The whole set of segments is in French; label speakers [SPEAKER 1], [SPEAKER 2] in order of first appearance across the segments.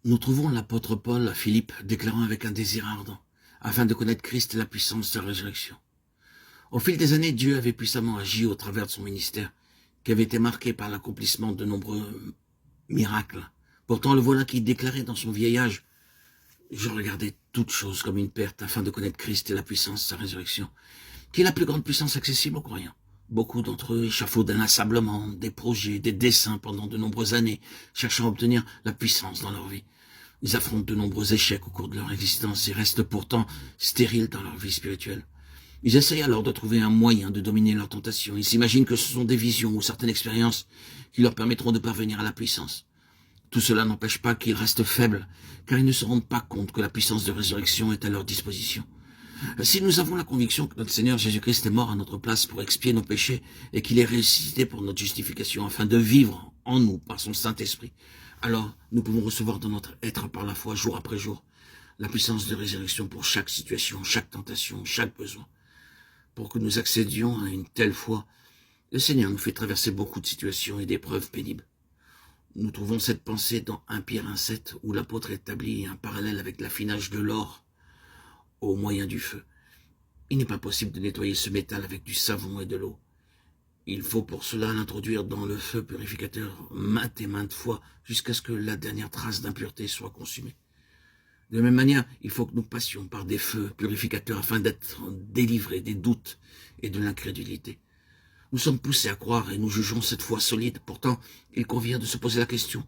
[SPEAKER 1] Nous trouvons l'apôtre Paul à Philippe déclarant avec un désir ardent, afin de connaître Christ et la puissance de sa résurrection. Au fil des années, Dieu avait puissamment agi au travers de son ministère, qui avait été marqué par l'accomplissement de nombreux miracles. Pourtant, le voilà qui déclarait dans son vieil âge, « Je regardais toutes choses comme une perte afin de connaître Christ et la puissance de sa résurrection, qui est la plus grande puissance accessible aux croyants. » Beaucoup d'entre eux échafaudent inlassablement des projets, des desseins pendant de nombreuses années, cherchant à obtenir la puissance dans leur vie. Ils affrontent de nombreux échecs au cours de leur existence et restent pourtant stériles dans leur vie spirituelle. Ils essayent alors de trouver un moyen de dominer leurs tentations. Ils s'imaginent que ce sont des visions ou certaines expériences qui leur permettront de parvenir à la puissance. Tout cela n'empêche pas qu'ils restent faibles, car ils ne se rendent pas compte que la puissance de résurrection est à leur disposition. Si nous avons la conviction que notre Seigneur Jésus-Christ est mort à notre place pour expier nos péchés et qu'il est ressuscité pour notre justification afin de vivre en nous par son Saint-Esprit, alors nous pouvons recevoir dans notre être par la foi jour après jour la puissance de résurrection pour chaque situation, chaque tentation, chaque besoin. Pour que nous accédions à une telle foi, le Seigneur nous fait traverser beaucoup de situations et d'épreuves pénibles. Nous trouvons cette pensée dans 1 Pierre 1,7 où l'apôtre établit un parallèle avec l'affinage de l'or au moyen du feu. Il n'est pas possible de nettoyer ce métal avec du savon et de l'eau. Il faut pour cela l'introduire dans le feu purificateur maintes et maintes fois jusqu'à ce que la dernière trace d'impureté soit consumée. De la même manière, il faut que nous passions par des feux purificateurs afin d'être délivrés des doutes et de l'incrédulité. Nous sommes poussés à croire et nous jugeons cette foi solide. Pourtant, il convient de se poser la question.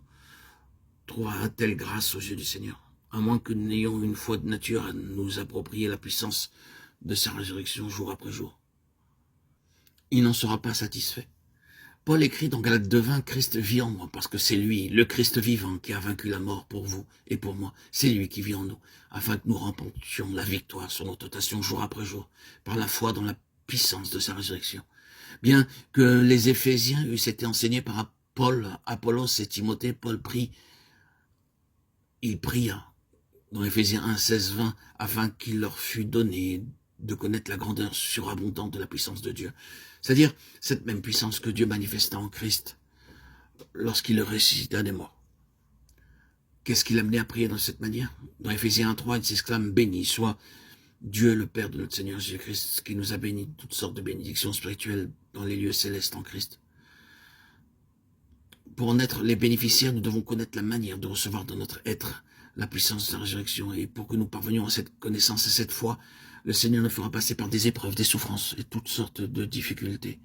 [SPEAKER 1] Trouvera-t-elle grâce aux yeux du Seigneur? À moins que nous n'ayons une foi de nature à nous approprier la puissance de sa résurrection jour après jour. Il n'en sera pas satisfait. Paul écrit dans Galates 2:20, « Christ vit en moi, parce que c'est lui, le Christ vivant, qui a vaincu la mort pour vous et pour moi. C'est lui qui vit en nous, afin que nous remportions la victoire sur nos tentations jour après jour, par la foi dans la puissance de sa résurrection. » Bien que les Éphésiens eussent été enseignés par Paul, Apollos et Timothée, Paul prie. Il pria dans Éphésiens 1:16-20, afin qu'il leur fût donné de connaître la grandeur surabondante de la puissance de Dieu. C'est-à-dire cette même puissance que Dieu manifesta en Christ lorsqu'il le ressuscita des morts. Qu'est-ce qui l'a amené à prier dans cette manière? Dans Éphésiens 1:3, il s'exclame « Béni soit Dieu le Père de notre Seigneur Jésus-Christ, qui nous a bénis de toutes sortes de bénédictions spirituelles dans les lieux célestes en Christ. » Pour en être les bénéficiaires, nous devons connaître la manière de recevoir dans notre être la puissance de la résurrection. Et pour que nous parvenions à cette connaissance et cette foi, le Seigneur nous fera passer par des épreuves, des souffrances et toutes sortes de difficultés.